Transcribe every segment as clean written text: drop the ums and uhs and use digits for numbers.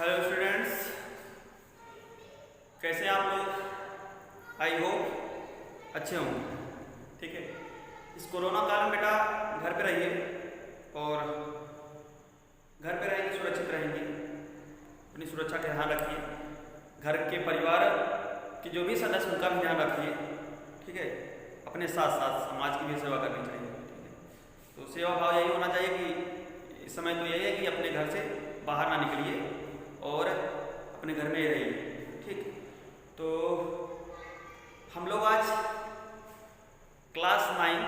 Hello students, कैसे हैं आप लोग? आई होप अच्छे होंगे। ठीक है, इस कोरोना काल में बेटा घर पे रहिए और घर पे रहेंगे सुरक्षित रहेंगे, अपनी सुरक्षा का ध्यान रखिए। घर के परिवार के जो भी सदस्य उनका भी ध्यान रखिए। ठीक है, अपने साथ साथ समाज की भी सेवा करनी चाहिए। ठीक है, तो सेवा भाव यही होना चाहिए कि इस समय तो यही है कि अपने घर से बाहर ना निकलिए और अपने घर में ही रहिए। ठीक, तो हम लोग आज क्लास 9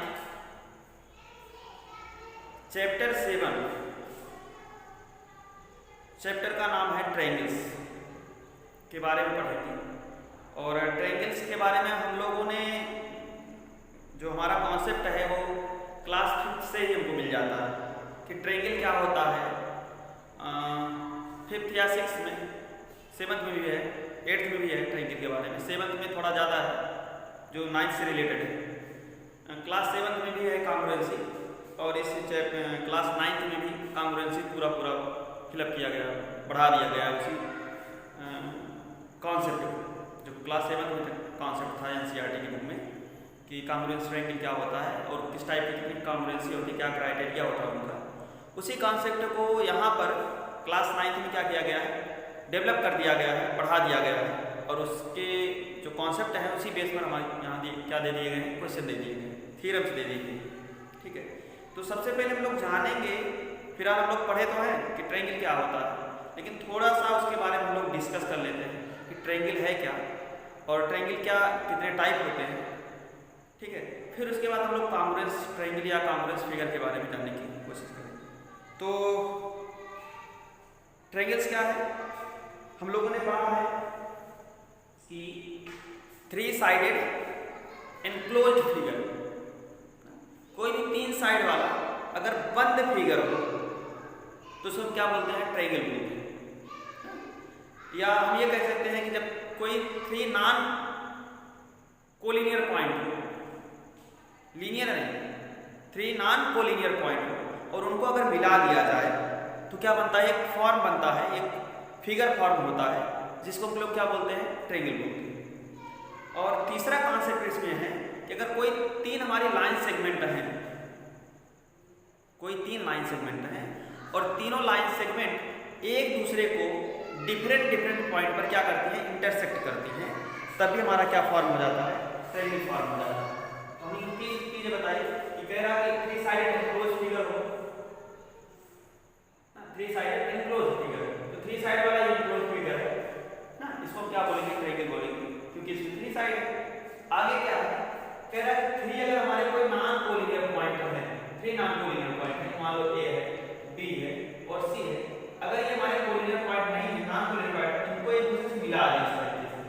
चैप्टर 7 चैप्टर का नाम है ट्रायंगल्स के बारे में पढ़ेंगे। और ट्रायंगल्स के बारे में हम लोगों ने जो हमारा कॉन्सेप्ट है वो क्लास 5 से ही हमको मिल जाता है कि ट्रायंगल क्या होता है। 5th या 6th में, 7th में भी है, 8th में भी है ट्रायंगल के बारे में। 7th में थोड़ा ज़्यादा है जो 9th से रिलेटेड है। क्लास 7th में भी है कांग्रुएंसी और इस क्लास 9th में भी कांग्रुएंसी पूरा फिलअप किया गया, बढ़ा दिया गया उसी कॉन्सेप्ट जो क्लास 7th में कॉन्सेप्ट था NCERT की बुक में कि कांग्रुएंस ट्रायंगल क्या होता है और किस टाइप की कितनी कांग्रुएंसी होती है, क्या क्राइटेरिया होता है उनका। उसी कॉन्सेप्ट को यहाँ पर क्लास 9th में क्या किया गया है, डेवलप कर दिया गया है, बढ़ा दिया गया है। और उसके जो कॉन्सेप्ट हैं उसी बेस पर हमारे यहाँ क्या दे दिए गए हैं, क्वेश्चन दे दिए गए, थ्योरम्स दे दिए गए। ठीक है, तो सबसे पहले हम लोग जानेंगे, फिलहाल हम लोग पढ़े तो हैं कि ट्रायंगल क्या होता है, लेकिन थोड़ा सा उसके बारे में हम लोग डिस्कस कर लेते हैं कि ट्रायंगल है क्या और ट्रायंगल क्या कितने टाइप होते हैं। ठीक है, फिर उसके बाद हम लोग कांग्रुएंस ट्रायंगल या कांग्रुएंस फिगर के बारे में जानने की कोशिश करेंगे। तो ट्रायंगल्स क्या है, हम लोगों ने पढ़ा है कि 3 साइडेड एनक्लोज्ड फिगर, कोई भी 3 साइड वाला अगर बंद फिगर हो तो उसको क्या बोलते हैं, ट्रायंगल बोलते हैं। या हम ये कह सकते हैं कि जब कोई 3 नॉन कोलिनियर पॉइंट हो, लीनियर नहीं, 3 नॉन कोलिनियर पॉइंट हो और उनको अगर मिला दिया जाए तो क्या बनता है, एक फॉर्म बनता है, एक फिगर फॉर्म होता है जिसको हम लोग क्या बोलते हैं, ट्रायंगल बोलते हैं। और तीसरा कॉन्सेप्ट इसमें है कि अगर कोई 3 हमारी लाइन सेगमेंट हैं, कोई 3 लाइन सेगमेंट हैं और तीनों लाइन सेगमेंट एक दूसरे को डिफरेंट पॉइंट पर क्या करती हैं, इंटरसेक्ट करती हैं, तभी हमारा क्या फॉर्म हो जाता है, ट्रायंगल फॉर्म हो जाता है। तो हमने 3 चीजें बताई कि कह रहा है 3 साइडेड एनक्लोज्ड फिगर हो, 3 साइडेड एनक्लोज्ड फिगर, तो 3 साइड वाला एनक्लोज्ड फिगर है ना, इसको क्या बोलेंगे, ट्रायंगल बोलेंगे, क्योंकि इसमें 3 साइड है। आगे क्या है, कह रहा है 3 अगर हमारे कोई नॉन कोलिनियर पॉइंट है, 3 नॉन कोलिनियर पॉइंट है, मान लो A है, B है और C है, अगर ये हमारे कोलिनियर पॉइंट नहीं है, नॉन कोलिनियर पॉइंट, इनको एक दूसरे से मिला दें इस तरीके से,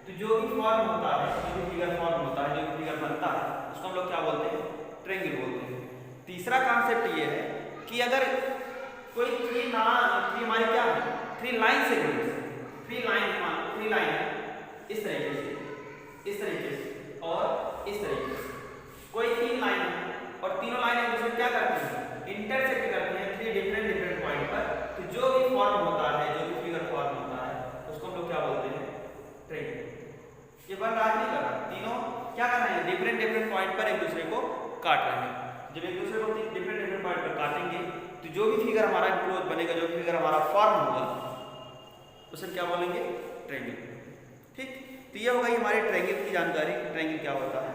तो जो भी फॉर्म होता है, जो भी फिगर फॉर्म होता है, जो भी फिगर बनता है, उसको हम लोग क्या बोलते हैं, ट्रायंगल बोलते हैं। तीसरा कॉन्सेप्ट ये है कि अगर कोई 3 हमारी क्या है, 3 लाइन सेगमेंट्स, 3 लाइन है इस तरीके से और इस तरीके से, कोई 3 लाइन है और तीनों लाइन एक दूसरे क्या करती हैं, इंटरसेक्ट करती हैं 3 डिफरेंट पॉइंट पर, तो जो भी फॉर्म होता है, जो भी फिगर फॉर्म होता है, उसको हम लोग क्या बोलते हैं, ट्रायंगल। ये बन रहा नहीं कर रहा, तीनों क्या कर रहे हैं, डिफरेंट पॉइंट पर एक दूसरे को काट रहे हैं। जब एक दूसरे को डिफरेंट पॉइंट पर काटेंगे तो जो भी फिगर हमारा एनक्लोज बनेगा, जो भी फिगर हमारा फॉर्म होगा, उसे क्या बोलेंगे, ट्रायंगल। ठीक, तो ये हो गई हमारी ट्रायंगल की जानकारी, ट्रायंगल क्या होता है।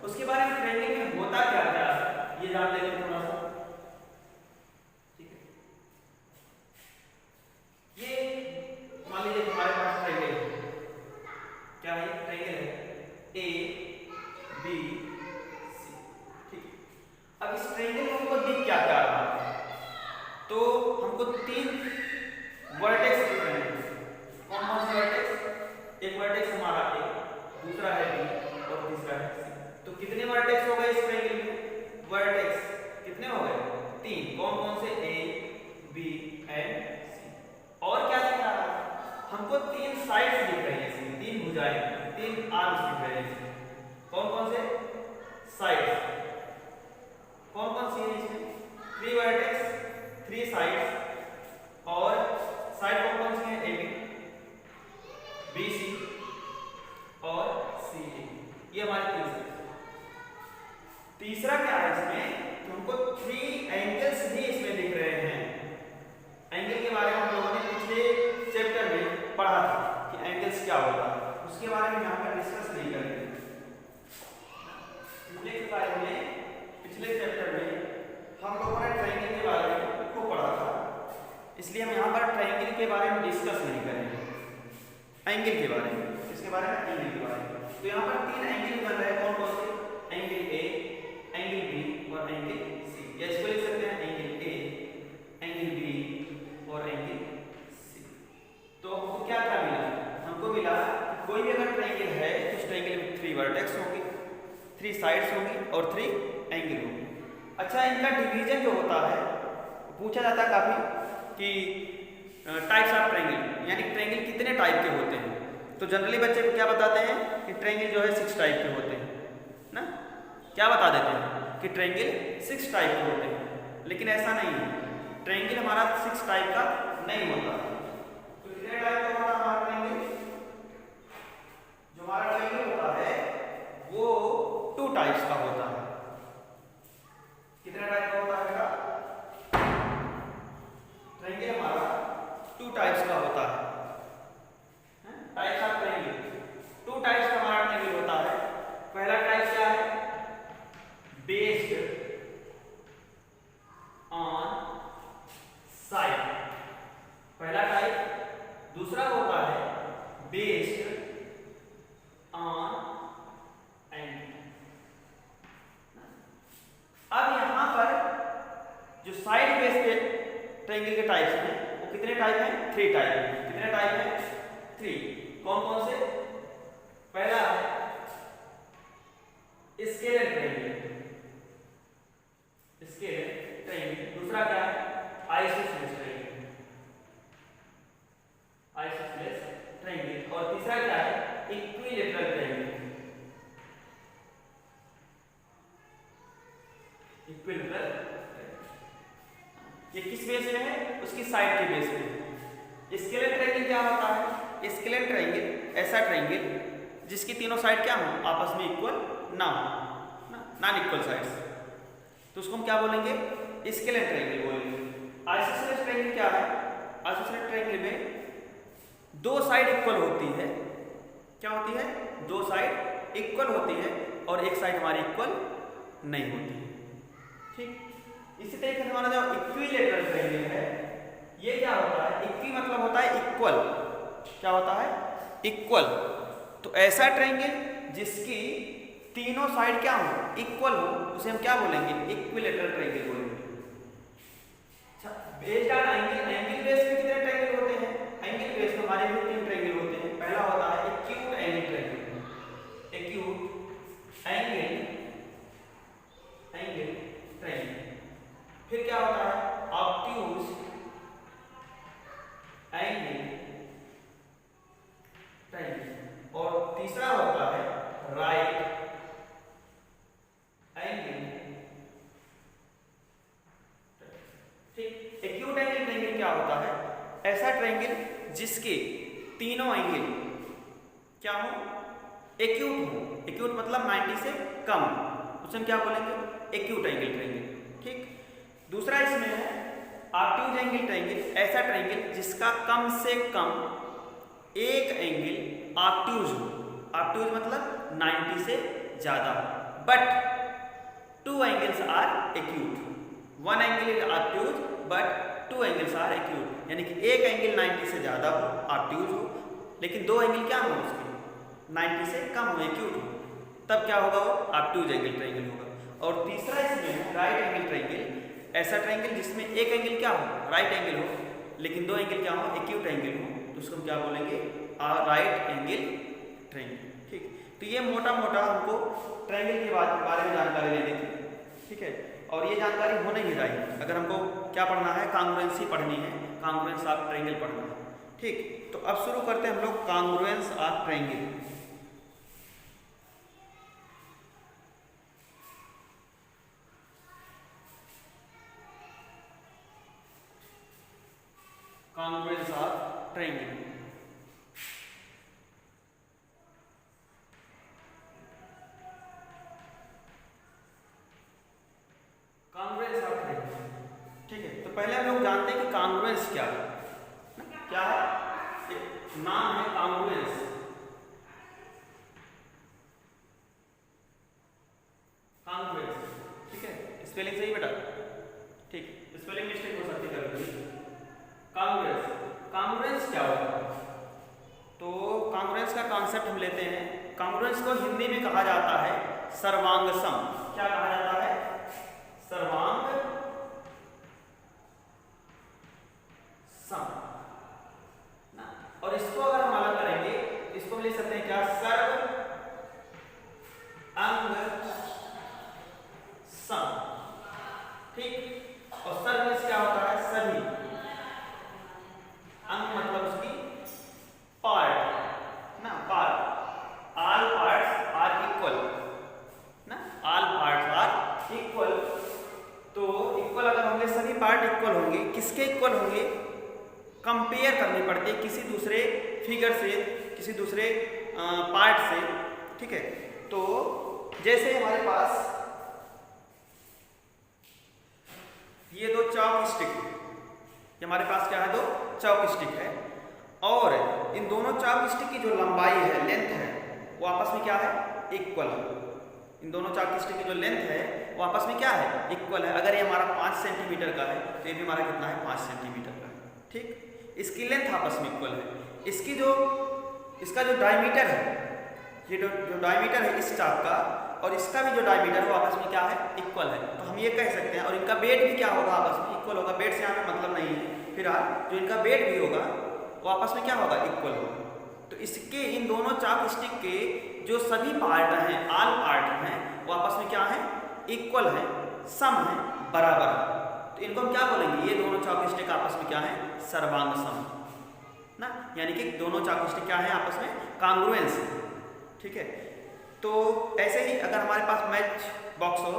उसके बारे में ट्रायंगल में होता क्या क्या है ये जान लेंगे थोड़ा सा। ठीक है, ये मान लीजिए हमारे पास ट्रायंगल है, क्या है, ट्रायंगल है A B C। ठीक, अब इस ट्रायंगल में हमको दिख क्या क्या रहा है, तो हमको 3 वर्टेक्स दिख रहे हैं। कौन कौन से वर्टेक्स, एक वर्टेक्स हमारा A, दूसरा है B और तीसरा है C। तो कितने वर्टेक्स हो गए इस ट्रायंगल में, वर्टेक्स कितने हो गए, 3। कौन कौन से, A B एंड C। और क्या दिख रहा है, हमको 3 साइड्स दिख रही हैं, 3 भुजाएं, 3 आर्म्स दिख रहे हैं। कौन कौन से साइड्स, कौन कौन सी है इसमें, 3 वर्टेक्स, 3 साइड्स और साइड कौन कौन सी है, A B तीसरा क्या है इसमें, तुमको 3 एंगल्स भी इसमें दिख रहे हैं। एंगल के बारे में हम लोगों ने पिछले चैप्टर में पढ़ा था कि एंगल्स क्या होता है, उसके बारे में यहाँ पर डिस्कस नहीं करेंगे। पिछले चैप्टर में हम लोगों ने ट्रायंगल के बारे में खूब पढ़ा था, इसलिए हम यहाँ पर ट्रायंगल के बारे में डिस्कस नहीं करेंगे, एंगल के बारे में। किसके बारे में? एंगल के बारे में। तो यहाँ पर 3 एंगल बन रहे हैं, कौन कौन से? एंगल ए, एंगल बी और एंगल सी। या इसको लिख सकते हैं एंगल ए, एंगल बी और एंगल सी। तो हमको क्या क्या मिला? हमको मिला कोई भी अगर ट्रायंगल है तो उस ट्रायंगल में 3 वर्टेक्स होंगे, 3 साइड्स होंगी और 3 एंगल होंगे। अच्छा, इनका डिवीजन जो होता है पूछा जाता है काफी कि टाइप्स ऑफ ट्रायंगल, यानी ट्रायंगल कितने टाइप के होते हैं। तो जनरली बच्चे को क्या बताते हैं कि ट्रायंगल जो है 6 टाइप के होते हैं ना, क्या बता देते हैं कि ट्रायंगल 6 टाइप के होते हैं। लेकिन ऐसा नहीं है, ट्रायंगल हमारा 6 टाइप का नहीं होता। तो कितने टाइप का होता है हमारा ट्रायंगल? जो हमारा ट्रायंगल होता है वो 2 टाइप्स का होता है। कितने टाइप का होता है बेटा? ट्रायंगल हमारा 2 टाइप्स का होता है। टाइप्स ऑफ ट्रायंगल, 2 टाइप्स का हमारा ट्रायंगल होता है। पहला टाइप क्या है? बेस्ड ऑन साइड, पहला टाइप। दूसरा होता है बेस्ड ऑन एंगल। अब यहां पर जो साइड बेस्ड ट्रायंगल के टाइप्स हैं वो कितने टाइप हैं? 3 टाइप हैं। कितने टाइप हैं? 3। कौन कौन से? पहला है स्केलर ट्रायंगल, स्केलर ट्रायंगल। दूसरा क्या है? Isosceles triangle, isosceles triangle. और तीसरा क्या है? Equilateral triangle, equilateral. ये किस बेस पे है? उसकी साइड के बेस पे। स्केलर ट्रायंगल क्या होता है? स्केलर ट्रायंगल ऐसा ट्रायंगल जिसकी तीनों साइड क्या हो? आपस में इक्वल ना हो, नॉन इक्वल साइड्स, तो उसको हम क्या बोलेंगे? स्केलर ट्रायंगल बोलेंगे। आइसोसेलेस ट्रायंगल क्या है? आइसोसेलेस ट्रायंगल में 2 साइड इक्वल होती है। क्या होती है? 2 साइड इक्वल होती है और एक साइड हमारी इक्वल नहीं होती है। ठीक, इसी तरीके से हमारा जो इक्विलैटरल ट्रायंगल है ये क्या होता है? इक्वी मतलब होता है इक्वल। क्या होता है? इक्वल। तो ऐसा ट्रायंगल जिसकी तीनों साइड क्या हो? इक्वल हो, उसे हम क्या बोलेंगे? इक्विलैटरल ट्रायंगल बोलेंगे। अच्छा, based on angle, angle base पे कितने ट्रायंगल होते हैं? एंगल बेस पे हमारे भी 3 ट्रायंगल होते हैं। पहला होता है acute angle triangle, acute angle triangle. फिर क्या होता है? Obtuse angle triangle. और तीसरा होता है राइट एंगल। ठीक, एक्यूट एंगल ट्रायंगल क्या होता है? ऐसा ट्रायंगल जिसके तीनों एंगल क्या हो? एक्यूट हो। एक्यूट मतलब 90 से कम, उसे हम क्या बोलेंगे? Acute angle triangle. ठीक, दूसरा इसमें है ऑब्ट्यूज एंगल ट्रायंगल, ऐसा ट्रायंगल जिसका कम से कम एक एंगल ऑब्ट्यूज हो। ऑब्ट्यूज मतलब 90 से ज्यादा, but 2 angles are acute. 1 angle is obtuse but 2 angles are acute, यानी कि एक एंगल 90 से ज्यादा हो, ऑब्ट्यूज हो, लेकिन 2 एंगल क्या हो उसके? 90 से कम हो, एक्यूट हो, तब क्या होगा? वो ऑब्ट्यूज एंगल ट्रायंगल होगा। और तीसरा इसमें राइट एंगल ट्रायंगल, ऐसा ट्रायंगल जिसमें एक एंगल क्या हो? राइट एंगल हो, लेकिन 2 एंगल क्या हो? एक्यूट एंगल हो, तो उसको हम क्या बोलेंगे? Right angle triangle. ठीक, तो ये मोटा मोटा हमको ट्रायंगल के बारे में जानकारी लेनी थी। ठीक है, और ये जानकारी होने ही चाहिए अगर हमको क्या पढ़ना है? कांग्रुएंसी पढ़नी है, कांग्रुएंस ऑफ ट्रायंगल पढ़ना है। ठीक, तो अब शुरू करते हैं हम लोग congruence of triangle. Congruence of triangle. पहले हम लोग जानते हैं कि कांग्रुएंस क्या है। क्या है? एक नाम है कांग्रुएंस। कांग्रुएंस, ठीक है, स्पेलिंग सही बेटा? ठीक, स्पेलिंग मिस्टेक हो सकती है कभी। कांग्रुएंस, कांग्रुएंस क्या होता है? तो कांग्रुएंस का कॉन्सेप्ट हम लेते हैं। कांग्रुएंस को हिंदी में कहा जाता है सर्वांग सम। क्या कहा जाता है? सर्वांग सम ना। और इसको अगर हम अलग करेंगे, इसको ले सकते हैं क्या? सर्व अंग सम, ठीक। और सर्व में क्या होता है? सभी। अंग मतलब उसकी पार्ट ना, part. All parts are equal ना, ऑल पार्ट्स आर इक्वल। तो इक्वल अगर होंगे, सभी पार्ट इक्वल होंगे, किसके इक्वल होंगे? कंपेयर करनी पड़ती है किसी दूसरे फिगर से, किसी दूसरे पार्ट से, ठीक है। तो जैसे हमारे पास ये दो चॉक स्टिक, ये हमारे पास क्या है? दो चॉक स्टिक है, और इन दोनों चॉक स्टिक की जो लंबाई है, लेंथ है, वो आपस में क्या है? इक्वल है। इन दोनों चॉक स्टिक की जो लेंथ है वो आपस में क्या है? इक्वल है। अगर ये हमारा 5 सेंटीमीटर का है तो ये भी हमारा कितना है? 5 सेंटीमीटर का है, ठीक। इसकी लेंथ आपस में इक्वल है। इसका जो डायमीटर है, ये जो डायमीटर है इस चाप का, और इसका भी जो डायमीटर है वो आपस में क्या है? इक्वल है। तो हम ये कह सकते हैं, और इनका वेट भी क्या होगा? आपस में इक्वल होगा। वेट से यहाँ पे मतलब नहीं है, फिलहाल जो इनका वेट भी होगा वो आपस में क्या होगा? इक्वल होगा। तो इसके इन दोनों चॉक स्टिक के जो सभी पार्ट हैं, ऑल पार्ट हैं, वो आपस में क्या है? इक्वल है, सम है, बराबर है। तो इनको हम क्या बोलेंगे? ये दोनों चॉक स्टिक आपस में क्या है? सर्वांग सम ना, यानी कि दोनों चॉक स्टिक क्या है? आपस में कांग्रुएंस है, ठीक है। तो ऐसे ही अगर हमारे पास मैच बॉक्स हो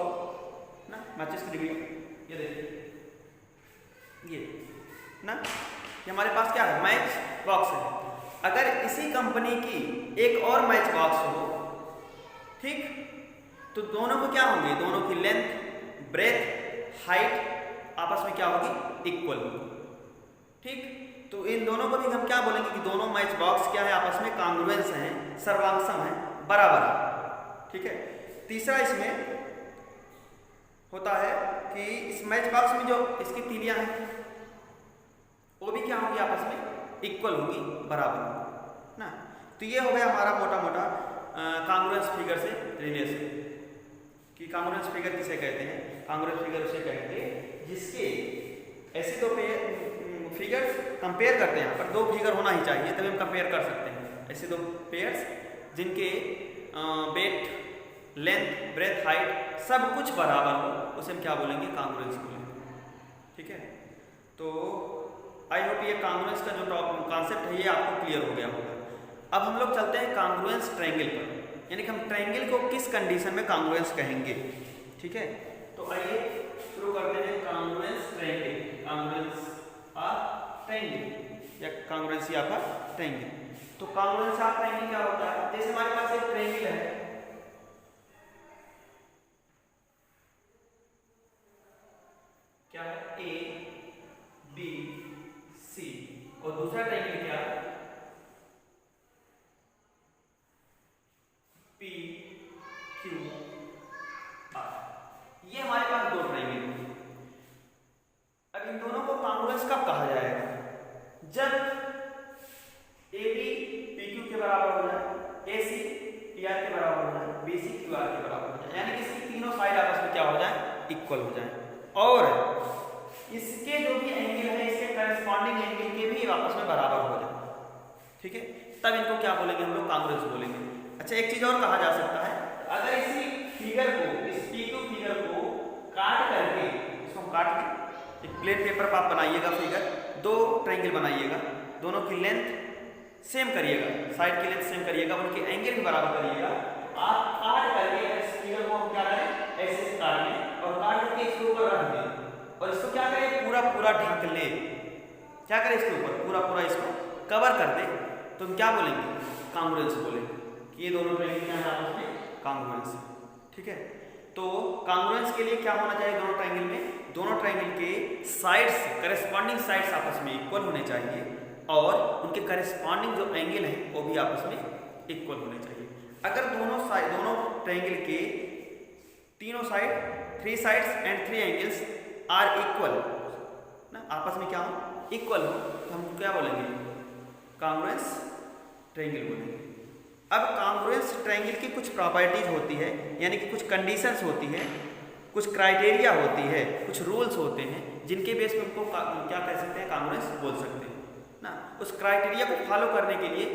ना, मैचेस की डिग्री, ये देखिए ये ना, ये हमारे पास क्या है? मैच बॉक्स है। अगर इसी कंपनी की एक और मैच बॉक्स हो, ठीक, तो दोनों को क्या होंगे? दोनों की लेंथ, ब्रेथ, हाइट आपस में क्या होगी? इक्वल होगी, ठीक। तो इन दोनों को भी हम क्या बोलेंगे कि दोनों मैच बॉक्स क्या है? आपस में कांग्रुएंस हैं, सर्वांग सम है, बराबर है, ठीक है। तीसरा इसमें होता है कि इस मैच बॉक्स में जो इसकी तीलियां हैं वो भी क्या होंगी? आपस में इक्वल होगी, बराबर ना। तो ये हो गया हमारा मोटा मोटा कांग्रुएंस फिगर से रिलेशन, कि कांग्रुएंस फिगर किसे कहते हैं? कांग्रुएंस फिगर उसे कहते हैं जिसके ऐसे दो फिगर्स कंपेयर करते हैं, पर दो फिगर होना ही चाहिए तभी हम कंपेयर कर सकते हैं। ऐसे दो पेयर्स जिनके वेट, लेंथ, ब्रेथ, हाइट सब कुछ बराबर हो, उसे हम क्या बोलेंगे? कांग्रुएंस बोलेंगे, ठीक है। तो आई होप ये कांग्रुएंस का जो कॉन्सेप्ट है ये आपको क्लियर हो गया होगा। अब हम लोग चलते हैं कांग्रुएंस ट्रायंगल पर, यानी कि हम ट्रायंगल को किस कंडीशन में कांग्रुएंस कहेंगे, ठीक है। तो आइए शुरू करते हैं कांग्रुएंस ट्रायंगल, कांग्रुएंस ऑफ ट्रायंगल या कांग्रुएंसी ऑफ ट्रायंगल। तो कांग्रुएंस ऑफ ट्रायंगल क्या होता है? जैसे हमारे पास एक ट्रायंगल है, क्या है? ए बी सी, और दूसरा ट्रायंगल क्या है? P Q R. ये हमारे पास दो ट्रायंगल हैं। अब इन दोनों को कांग्रुएंस कब कहा जाएगा? जब ए बी पी क्यू के बराबर हो जाए, ए सी पी आर के बराबर हो जाए, बी सी क्यू आर के बराबर हो जाए, यानी कि इसकी तीनों साइड आपस में क्या हो जाए? इक्वल हो जाए, और इसके जो भी एंगल है इसके करस्पॉन्डिंग एंगल के भी आपस में बराबर हो जाए, ठीक है। तब इनको क्या बोलेंगे? हम लोग कांग्रुएंस बोलेंगे। अच्छा, एक चीज और कहा जा सकता है, अगर इसी फिगर को, इस पी क्यू फिगर को काट करके, इसको हम काट के एक प्लेन पेपर पर आप बनाइएगा फिगर, दो ट्रायंगल बनाइएगा, दोनों की लेंथ सेम करिएगा, साइड की लेंथ सेम करिएगा, उनके एंगल भी बराबर करिएगा। आप काट करके इस फिगर को हम क्या करें? ऐसे काट लें और काट के इसके ऊपर रख दें, और इसको क्या करें? पूरा पूरा ढक ले, क्या करें? इसके ऊपर पूरा पूरा इसको कवर कर दे, तो हम क्या बोलेंगे? कांग्रुएंस बोलेंगे कि ये दोनों ट्रायंगल हैं आपस में कांग्रुएंस, ठीक है। तो कांग्रुएंस के लिए क्या होना चाहिए? दोनों ट्रायंगल में दोनों ट्रायंगल के साइड्स करेस्पॉन्डिंग साइड्स आपस में इक्वल होने चाहिए और उनके करेस्पॉन्डिंग जो एंगल हैं वो भी आपस में इक्वल होने चाहिए। अगर दोनों ट्रायंगल के तीनों side 3 sides and 3 angles are equal ना, आपस में क्या हो, इक्वल हो, तो हम क्या बोलेंगे, कॉन्ग्रुएंस ट्रायंगल बोलेंगे। अब कॉन्ग्रुएंस ट्रायंगल की कुछ प्रॉपर्टीज होती है, यानी कि कुछ कंडीशंस होती है, कुछ क्राइटेरिया होती है, कुछ रूल्स होते हैं जिनके बेस पे हमको क्या कह सकते हैं, कॉन्ग्रुएंस बोल सकते हैं ना। उस क्राइटेरिया को फॉलो करने के लिए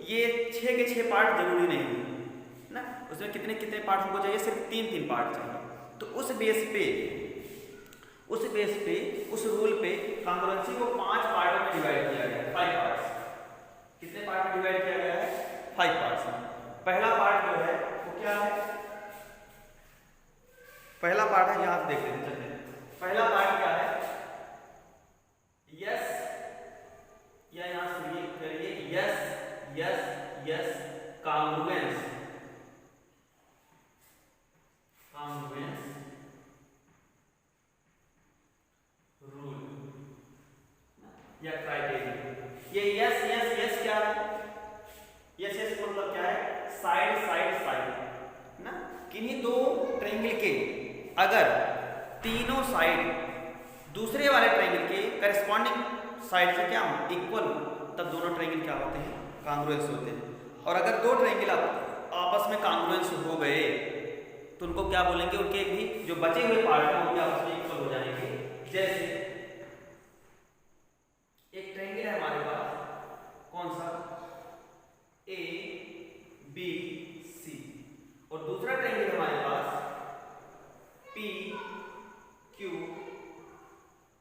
ये 6 के 6 पार्ट जरूरी नहीं है ना, उसमें कितने कितने पार्ट हमको चाहिए, सिर्फ 3 पार्ट चाहिए। तो उस बेस पे उस रूल पे कॉन्ग्रुएंसी को 5 पार्टों में डिवाइड किया गया है, 5 पार्ट्स। कितने पार्ट में डिवाइड किया गया है, 5 पार्ट्स में। पहला पार्ट जो है वो क्या है, पहला पार्ट है, यहां से देख लेते हैं, चलिए पहला पार्ट क्या है, यस, या यहां से ये करिए, yes S yes congruence rule या क्राइटेरिया। ये यस यस यस क्या है, यस यस मतलब क्या है, साइड साइड साइड ना। किन्हीं दो ट्रायंगल के अगर तीनों साइड दूसरे वाले ट्रायंगल के करेस्पॉन्डिंग साइड से क्या हो, इक्वल हो, तब दोनों ट्रायंगल क्या होते हैं, कॉन्ग्रुएंस होते हैं। और अगर दो ट्रायंगल आपस में कॉन्ग्रुएंस हो गए तो उनको क्या बोलेंगे, उनके भी जो बचे हुए पार्ट हैं उनके आपस में इक्वल हो जाएंगे। जैसे एक ट्रायंगल है हमारे पास, कौन सा, ए बी सी, और दूसरा ट्रायंगल हमारे पास पी क्यू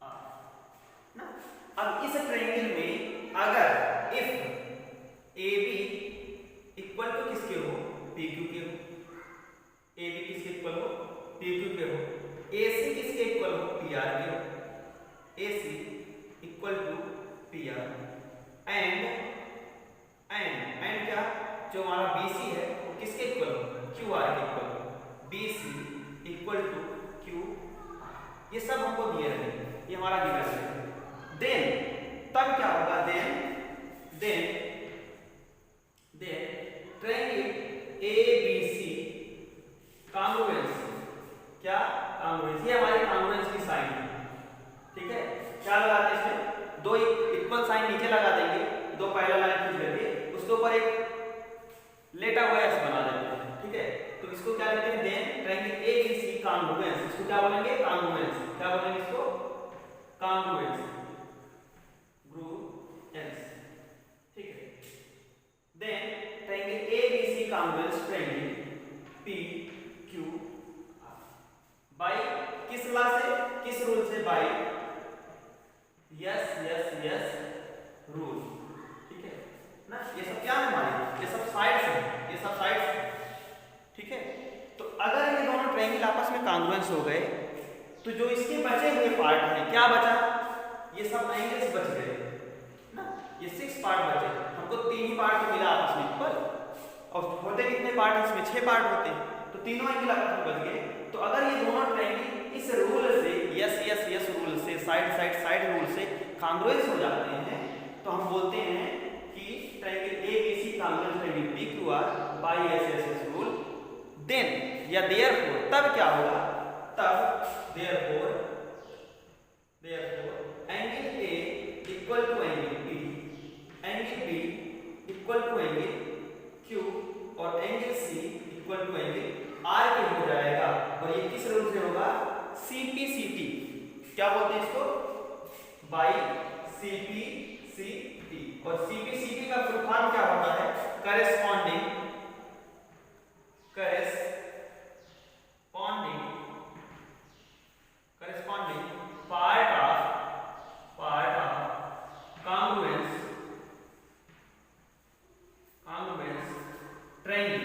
आर ना। अब इस ट्रायंगल में अगर if A B equal to किसके हो, पी क्यू के हो, ए बी किसके इक्वल हो, पी क्यू के हो, ए सी किसके इक्वल हो, पी आर के हो, A C equal to P R, and क्या, जो हमारा बी सी है वो किसके इक्वल हो, क्यू आर के इक्वल हो, B C equal to Q R. ये सब हमको दिए रहेंगे, ये हमारा गिवन है। देन तब क्या होगा, then triangle A B C congruence, क्या कॉन्ग्रुएंस, ये हमारी कॉन्ग्रुएंस की साइन है, ठीक है। क्या लगाते हैं इसमें, दो इक्वल साइन नीचे लगा देंगे, दो पैरेलल लाइन खींच लेंगे, उसके ऊपर एक लेटा हुआ एस बना देते हैं, ठीक है। तो इसको क्या कहते हैं, then triangle A B C congruence, इसको क्या बोलेंगे, कॉन्ग्रुएंस, क्या बोलेंगे इसको, कॉन्ग्रुएंस, ठीक है। Then triangle A B C congruence triangle P Q R, by किस लॉ से, किस रूल से, by S S S rule, ठीक है ना। ये सब क्या है हमारे, ये सब साइड्स हैं, ये सब साइड्स हैं, ठीक है। तो अगर ये दोनों ट्रायंगल आपस में कॉन्ग्रुएंस हो गए तो जो इसके बचे हुए पार्ट हैं, क्या बचा, ये सब एंगल्स बच गए ना, ये 6 पार्ट बचे, हमको 3 ही पार्ट मिला आपस में इक्वल, और होते कितने पार्ट हैं इसमें, 6 पार्ट होते हैं, तो तीनों एंगल आपस में बच गए। तो अगर ये दोनों ट्रायंगल इस रूल से, यस यस यस रूल से, साइड साइड साइड रूल से कॉन्ग्रुएंस हो जाते हैं, तो हम बोलते हैं कि triangle A B C congruence triangle P Q R by S S S rule. Then या देयरफॉर, तब क्या होगा, तब therefore angle A equal to angle B, angle B equal to angle Q, और angle C equal to angle R के हो जाएगा। और ये किस रूल से होगा, सीपीसीटी, क्या बोलते हैं इसको, बाय सीपीसीटी। और सीपीसीटी का फुल फॉर्म क्या होता है, corresponding part of congruence triangle,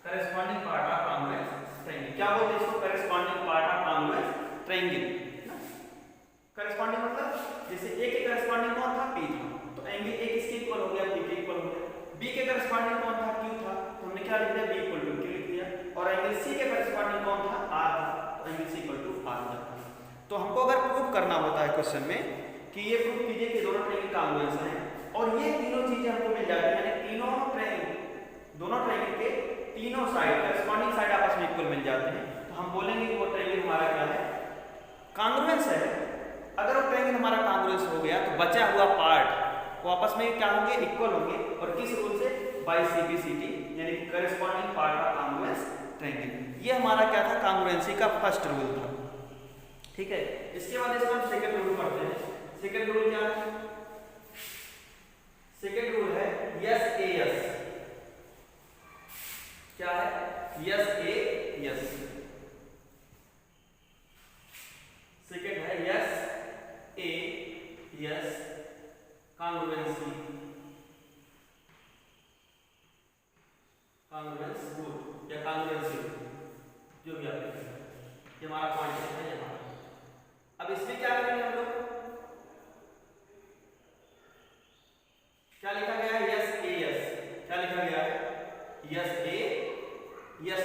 corresponding part of congruence triangle, क्या बोलते हैं इसको, corresponding part of congruence triangle. Corresponding मतलब जैसे ए के करेस्पॉन्डिंग कौन था, पी था, तो एंगल ए किसके इक्वल हो गया, पी के इक्वल हो गया। बी के करेस्पॉन्डिंग कौन था, क्यू था, तो हमने क्या लिख दिया, बी इक्वल टू क्यू लिख दिया। और एंगल सी के करेस्पॉन्डिंग कौन था, तो हमको अगर प्रूव करना होता है क्वेश्चन में कि ये प्रूव कीजिए कि दोनों ट्रायंगल कांग्रुएंस हैं और ये तीनों चीजें हमको मिल जाती है, यानी दोनों ट्रायंगल के तीनों साइड करस्पॉन्डिंग साइड आपस में इक्वल मिल जाते हैं, तो हम बोलेंगे कि वो ट्रायंगल हमारा क्या है, कांग्रुएंस है। अगर वो ट्रायंगल हमारा कांग्रुएंस हो गया तो बचा हुआ पार्ट वो आपस में क्या होंगे, इक्वल होंगे। और किस रूल से, बाय CP/CT, यानी कि करस्पॉन्डिंग पार्ट ऑफ कांग्रुएंस ट्रायंगल। ये हमारा क्या था, कांग्रुएंसी का फर्स्ट रूल था। ठीक है, इसके बाद इसको हम सेकंड रूल पढ़ते हैं। सेकंड रूल क्या है, सेकंड रूल है SAS। क्या है, SAS। सेकंड है SAS, कांग्रुएंसी, कांग्रुएंस रूल या कांग्रुएंसी रूल, जो भी आप लिखें, ये हमारा पॉइंट है यहाँ। अब इसमें क्या करेंगे हम लोग, क्या लिखा गया है, SAS। क्या लिखा गया है, SAS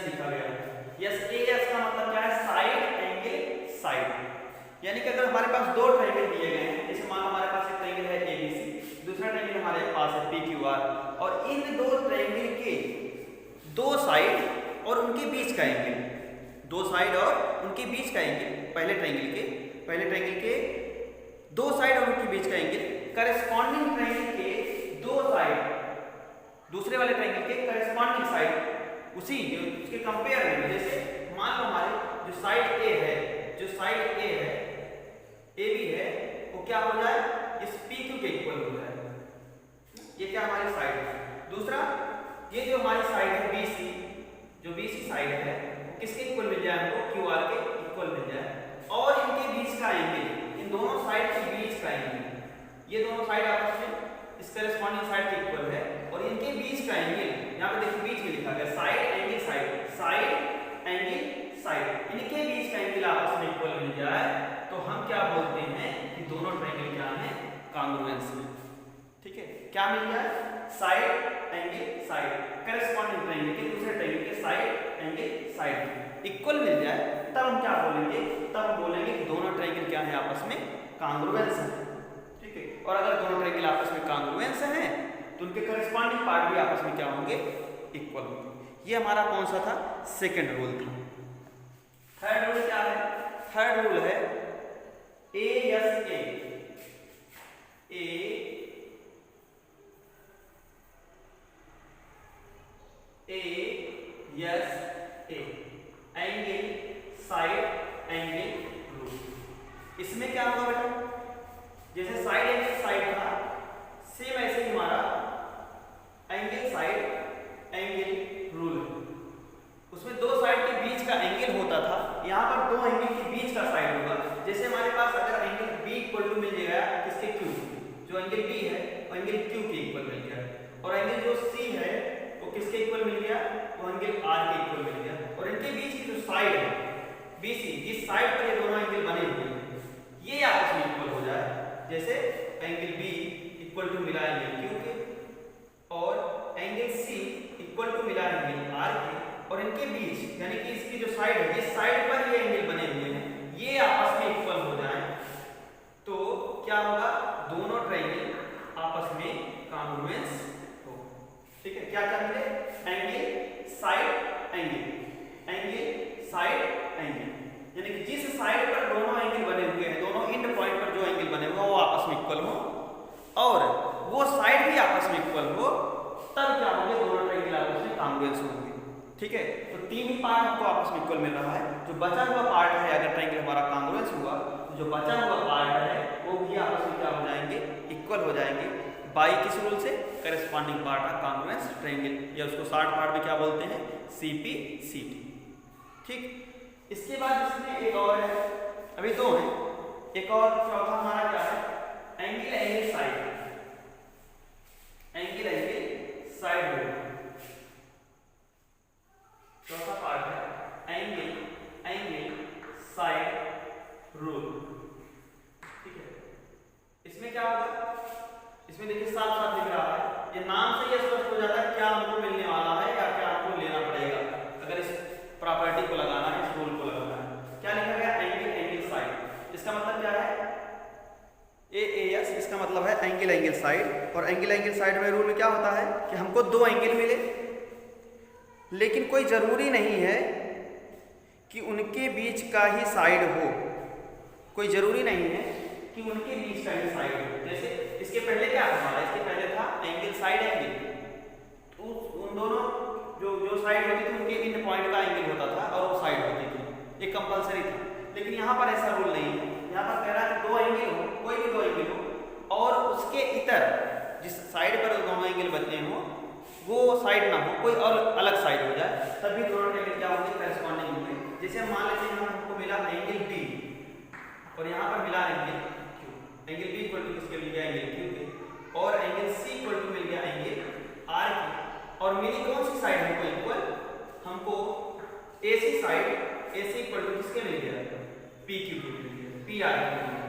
लिखा गया है। SAS का मतलब क्या है, साइड एंगल साइड, यानी कि अगर हमारे पास दो ट्रायंगल दिए गए हैं, जैसे मान लो हमारे पास एक ट्रायंगल है ABC, दूसरा ट्रायंगल हमारे पास है PQR, और इन दो ट्रायंगल के दो साइड और उनके बीच का एंगल, दो साइड और उनके बीच का एंगल, पहले ट्रायंगल के दो साइड और उनके बीच का एंगल करस्पॉन्डिंग ट्रायंगल के दो साइड, दूसरे वाले ट्रायंगल के करस्पॉन्डिंग साइड, उसी जो उसके कंपेयर में, जैसे मान लो हमारे जो साइड A है, AB है, वो क्या हो जाए, इस PQ के इक्वल हो जाए। ये क्या हमारी साइड है। दूसरा, ये जो हमारी साइड है BC, जो BC साइड है, वो किसके इक्वल मिल जाए हमको, QR के इक्वल मिल जाए। और इनके बीच का एंगल, इन दोनों साइड के बीच का एंगल, ये दोनों साइड आपस में इस करस्पॉन्डिंग साइड के इक्वल है, और इनके बीच का एंगल, यहाँ पे देखिए बीच में लिखा गया साइड एंगल साइड, इनके बीच का एंगल आपस में इक्वल मिल जाए, तो हम क्या बोलते हैं कि दोनों ट्रायंगल क्या है, कांग्रुएंस है। ठीक है, क्या मिल जाए, side angle side, corresponding triangle के दूसरे ट्रायंगल के साइड एंगल साइड इक्वल मिल जाए, तब हम क्या बोलेंगे, तब हम बोलेंगे कि दोनों ट्रायंगल क्या है, आपस में कांग्रुएंस है। ठीक है, और अगर दोनों ट्रायंगल आपस में कांग्रुएंस हैं तो उनके करस्पॉन्डिंग पार्ट भी आपस में क्या होंगे, इक्वल होंगे। ये हमारा कौन सा था, सेकंड रूल था। थर्ड रूल क्या है, थर्ड रूल है ASA, angle side angle rule. इसमें क्या होगा बेटा, जैसे साइड एंगल साइड था, सेम ऐसे ही हमारा एंगल साइड एंगल रूल है। उसमें दो साइड के बीच का एंगल होता था, यहाँ पर दो एंगल के बीच का साइड होगा। जैसे हमारे पास अगर एंगल B इक्वल टू मिल गया किसके, Q, जो एंगल B है वो एंगल Q के इक्वल मिल गया, और एंगल जो C है वो किसके इक्वल मिल गया, वो एंगल R के इक्वल मिल गया। और इनके बीच की जो साइड है BC, जिस साइड पर ये दोनों एंगल बने हुए हैं, ये आपस में इक्वल हो जाए। जैसे एंगल B इक्वल टू मिला एंगल Q के, और एंगल C इक्वल टू मिला एंगल R के, और इनके बीच यानी कि इसकी जो साइड है, जिस साइड पर ये एंगल बने हुए हैं, ये आपस में इक्वल हो जाए, तो क्या होगा, दोनों ट्रायंगल आपस में कांग्रुएंस हो। ठीक है, क्या क्या मिले, एंगल साइड एंगल, यानी कि जिस साइड पर दोनों एंगल बने हुए हैं, दोनों एंड पॉइंट पर जो एंगल बने हुए हैं वो आपस में इक्वल हो, और वो साइड भी आपस में इक्वल हो, तब क्या होंगे, दोनों ट्रायंगल आपस में कांग्रुएंस होंगे। ठीक है, तो तीन ही पार्ट हमको आपस में इक्वल मिल रहा है। जो बचा हुआ पार्ट है, अगर ट्रायंगल हमारा कांग्रुएंस हुआ, तो जो बचा हुआ पार्ट है वो भी आपस में क्या हो जाएंगे, इक्वल हो जाएंगे। बाई किस रूल से, करस्पॉन्डिंग पार्ट ऑफ कांग्रुएंस ट्रायंगल, या उसको शॉर्ट पार्ट में क्या बोलते हैं, CP/CT। ठीक, इसके बाद इसमें एक और है, अभी दो है, एक और चौथा हमारा क्या है, एंगल साइड रूल। चौथा पार्ट है एंगल साइड रूल। ठीक है, इसमें क्या होगा, इसमें देखिए साफ साफ दिख रहा है, ये नाम से ये स्पष्ट हो जाता है क्या हमको मिलने वाला है या क्या हमको लेना पड़ेगा अगर इस प्रॉपर्टी को लगाना है, इस रूल को लगाना है। क्या लिखा गया, एंगल साइड। इसका एंगल एंगल साइड, और एंगल एंगल साइड में रूल क्या होता है कि हमको दो एंगल मिले, लेकिन कोई ज़रूरी नहीं है कि उनके बीच का ही साइड हो, कोई ज़रूरी नहीं है कि उनके बीच का ही साइड हो। जैसे इसके पहले क्या था हमारा, इसके पहले था एंगल साइड एंगल, तो उन दोनों जो साइड होती थी उनके इन पॉइंट का एंगल होता था और वो साइड होती थी, ये कंपलसरी था। लेकिन यहाँ पर ऐसा रूल नहीं है, यहाँ पर कह रहा है दो एंगल हो, कोई भी दो एंगल हो, और उसके इतर जिस साइड पर दोनों एंगल बने हो वो साइड ना हो, कोई और अलग साइड हो जाए, तभी दोनों एंगल क्या होंगे, करस्पॉन्डिंग होंगे। जैसे मान लेते हैं हमको मिला एंगल बी और यहाँ पर मिला angle Q, angle B equal to किसके मिल गया, एंगल क्यू के, और एंगल सी इक्वल टू मिल गया एंगल आर की, और मिली कौन सी साइड हमको इक्वल, हमको A C side, A C equal to किसके मिल गया, पी क्यू के मिल गया, पी आर के मिल गया,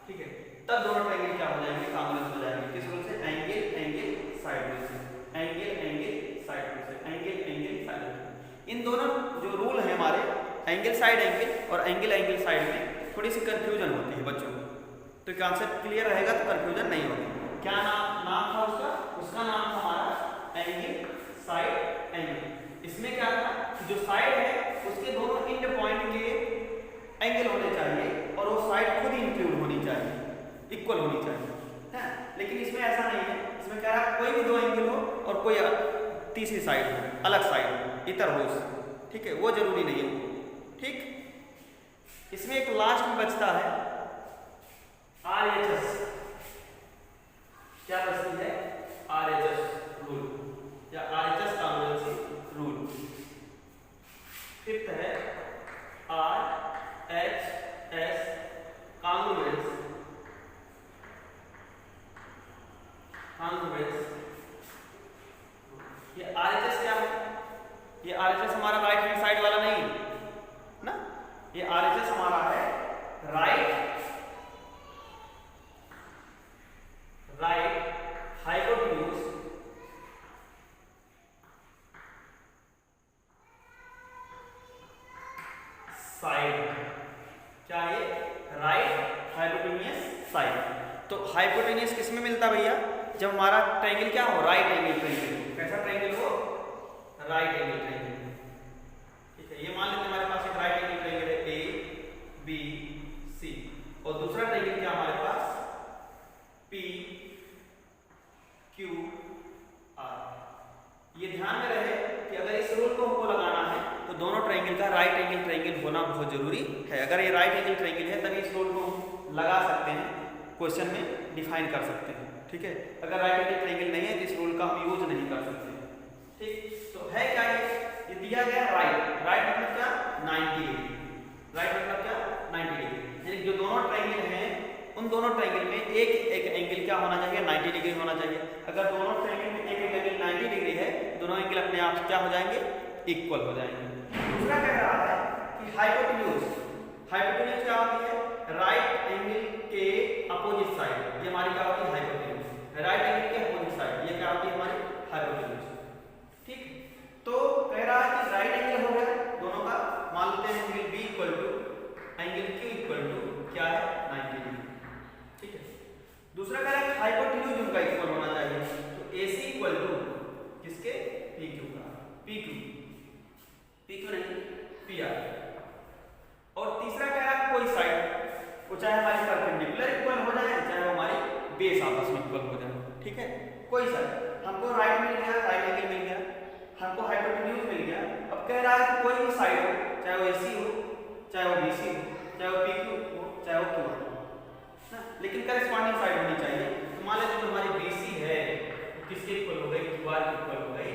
ठीक है। तब दोनों ट्रायंगल क्या हो जाएंगे, कॉन्ग्रुएंस हो जाएंगे, किस रूल से, एंगल एंगल साइड रूल से, एंगल एंगल साइड रूल से, एंगल एंगल साइड रूल। इन दोनों जो रूल हैं हमारे एंगल साइड एंगल और एंगल एंगल साइड में थोड़ी सी कंफ्यूजन होती है बच्चों को, तो कॉन्सेप्ट क्लियर रहेगा तो कंफ्यूजन नहीं होगी। क्या नाम था उसका, उसका नाम था हमारा एंगल साइड एंगल। इसमें क्या था कि जो साइड है उसके दोनों एंड पॉइंट के एंगल होने चाहिए और वो साइड खुद इंक्लूड होनी चाहिए, इक्वल होनी चाहिए, है। लेकिन इसमें ऐसा नहीं है, इसमें कह रहा है कोई भी दो एंगल हो और कोई तीसरी साइड हो, अलग साइड हो, इतर हो, ठीक है, वो जरूरी नहीं है, ठीक। इसमें एक लास्ट में बचता है RHS, क्या बचती है, RHS रूल या RHS कॉन्ग्रुएंसी रूल। फिफ्थ है RHS कॉन्ग्रुएंस, ये RHS क्या है, ये RHS हमारा राइट हैंड साइड वाला नहीं ना, ये RHS हमारा है राइट हाइपोटेन्यूज साइड, क्या है, राइट हाइपोटेन्यूज साइड। तो हाइपोटेन्यूज किस में मिलता है भैया, जब हमारा ट्रायंगल क्या हो, राइट एंगल ट्रायंगल। कैसा ट्रायंगल हो, राइट एंगल ट्रायंगल, ठीक है। ये मान लेते हैं हमारे पास एक राइट एंगल ट्रायंगल है ए बी सी, और दूसरा ट्रायंगल क्या हमारे पास, पी क्यू आर। ये ध्यान में रहे कि अगर इस रूल को हमको लगाना है तो दोनों ट्रायंगल का राइट एंगल ट्रायंगल होना बहुत जरूरी है। अगर ये राइट एंगल ट्रायंगल है तभी इस रूल को हम लगा सकते हैं, क्वेश्चन में डिफाइन कर सकते हैं, ठीक है। अगर राइट एंगल ट्रायंगल नहीं है तो इस रूल का हम यूज नहीं कर सकते, ठीक। तो है क्या, ये दिया गया राइट, राइट मतलब क्या, 90 डिग्री, राइट मतलब क्या, 90 डिग्री, यानी जो दोनों ट्रायंगल हैं उन दोनों ट्रायंगल में एक एंगल क्या होना चाहिए, 90 डिग्री होना चाहिए। अगर दोनों ट्रायंगल में एक एंगल 90 डिग्री है, दोनों एंगल अपने आप क्या हो जाएंगे, इक्वल हो जाएंगे। दूसरा कह रहा है कि हाइपोटेन्यूज, हाइपोटेन्यूज क्या होती है, राइट एंगल के अपोजिट साइड, ये हमारी क्या होती है, हाइपोटेन्यूज, राइट एंगल के अपोजिट साइड, ये क्या होती है हमारी हाइपोटेन्यूज, ठीक। तो कह रहा है कि राइट एंगल हो गया दोनों का, मान लेते हैं angle B equal to angle Q equal to क्या है, 90 डिग्री, ठीक है। दूसरा कह रहा है हाइपोटेन्यूज उनका इक्वल होना चाहिए, तो AC इक्वल टू किसके, PQ का, PQ नहीं PR। और तीसरा कह रहा है कोई साइड, वो चाहे हमारी परपेंडिकुलर इक्वल हो जाए, चाहे वो हमारी बेस आपस में इक्वल हो जाए, ठीक है। कोई साइड, हमको राइट मिल गया, राइट एंगल मिल गया, हमको हाइपोटेन्यूज मिल गया। अब कह रहा है कि कोई भी साइड हो, चाहे वो AC हो, चाहे वो BC हो, चाहे वो PQ हो, चाहे वो Q हो ना, लेकिन करस्पॉन्डिंग साइड होनी चाहिए। तो मान लीजिए हमारी BC है, किसके इक्वल हो गई, QR के इक्वल हो गई,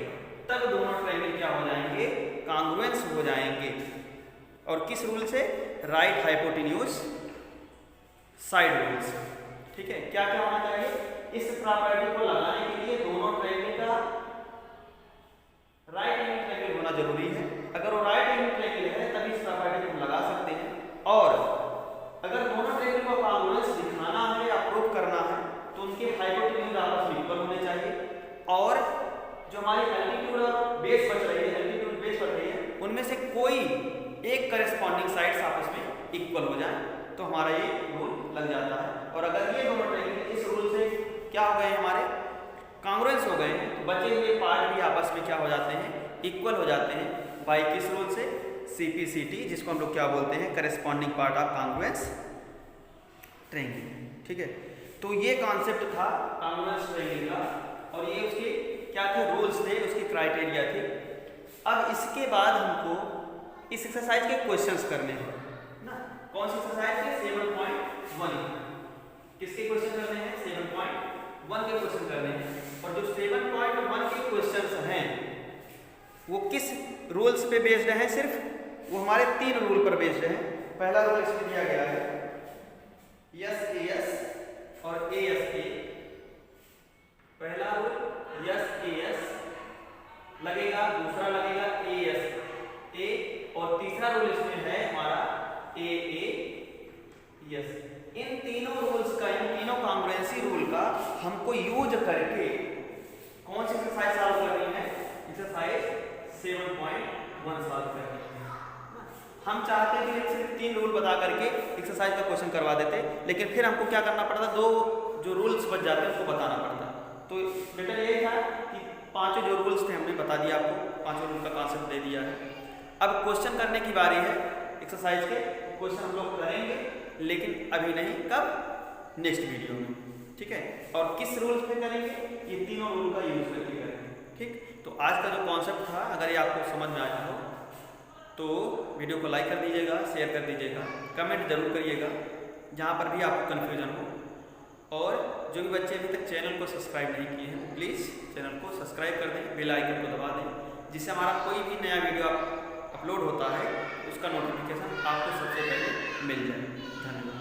तब दोनों ट्रायंगल क्या हो जाएंगे, कॉन्ग्रुएंस हो जाएंगे। और किस रूल से, राइट हाइपोटेन्यूज साइड रूल से, ठीक है। क्या क्या होना चाहिए, इस प्रॉपर्टी को लगाने के लिए दोनों ट्रायंगल का राइट एंगल ट्रायंगल होना जरूरी है। अगर वो राइट एंगल ट्रायंगल है तभी इस प्रॉपर्टी को हम लगा सकते हैं। और अगर दोनों ट्रायंगल को कॉन्ग्रुएंस दिखाना है या प्रूव करना है तो उनके हाइपोटेन्यूज आपस में इक्वल होने चाहिए, और जो हमारी एल्टीट्यूड और बेस बच रही है, एल्टीट्यूड बेस बच रही है, उनमें से कोई एक करस्पॉन्डिंग साइड्स आपस में इक्वल हो जाए तो हमारा ये रूल लग जाता है। और अगर ये दोनों ट्रायंगल इस रूल से क्या हो गए हमारे, कांग्रुएंस हो गए हैं। तो बचे हुए पार्ट भी आपस में क्या हो जाते हैं, इक्वल हो जाते हैं बाई किस रूल से, CPCT, जिसको हम लोग क्या बोलते हैं, करेस्पॉन्डिंग पार्ट ऑफ कांग्रुएंस ट्रायंगल। ठीक है, तो ये कॉन्सेप्ट था कांग्रुएंस ट्रायंगल का, और ये उसके क्या थे, रूल्स थे, उसकी क्राइटेरिया थे। अब इसके बाद हमको इस एक्सरसाइज के क्वेश्चंस करने हैं ना। कौन सी एक्सरसाइज के, 7.1, किसके क्वेश्चन करने हैं, 7.1 के क्वेश्चन करने हैं। और जो 7.1 के क्वेश्चंस हैं वो किस रूल्स पे बेस्ड हैं, सिर्फ वो हमारे 3 रूल पर बेस्ड हैं। पहला रूल इसमें दिया गया है SAS और ASA। पहला रूल SAS लगेगा, दूसरा लगेगा ASA, और तीसरा रूल इसमें है हमारा AAS। इन तीनों रूल्स का, इन तीनों कांग्रुएंसी रूल का हमको यूज करके कौन सी एक्सरसाइज सॉल्व करनी है, एक्सरसाइज 7.1 सॉल्व करनी है। हम चाहते थे सिर्फ 3 रूल बता करके एक्सरसाइज का क्वेश्चन करवा देते, लेकिन फिर हमको क्या करना पड़ता, 2 जो रूल्स बच जाते हैं उसको बताना पड़ता। तो बेटर यही था कि 5 जो रूल्स थे हमने बता दिया आपको, 5 रूल का कॉन्सेप्ट दे दिया है। अब क्वेश्चन करने की बारी है एक्सरसाइज के। क्वेश्चन हम लोग करेंगे, लेकिन अभी नहीं, कब, नेक्स्ट वीडियो में। ठीक है, और किस रूल्स पे करेंगे, ये तीनों रूल का यूज करके करेंगे। ठीक, तो आज का जो कॉन्सेप्ट था, अगर ये आपको समझ में आया हो तो वीडियो को लाइक कर दीजिएगा, शेयर कर दीजिएगा, कमेंट जरूर करिएगा जहाँ पर भी आपको कन्फ्यूजन हो। और जो भी बच्चे अभी तक चैनल को सब्सक्राइब नहीं किए हैं, प्लीज़ चैनल को सब्सक्राइब कर दें, बेल आइकन को दबा दें, जिससे हमारा कोई भी नया वीडियो अपलोड होता है उसका नोटिफिकेशन आपको सबसे पहले मिल जाए। धन्यवाद।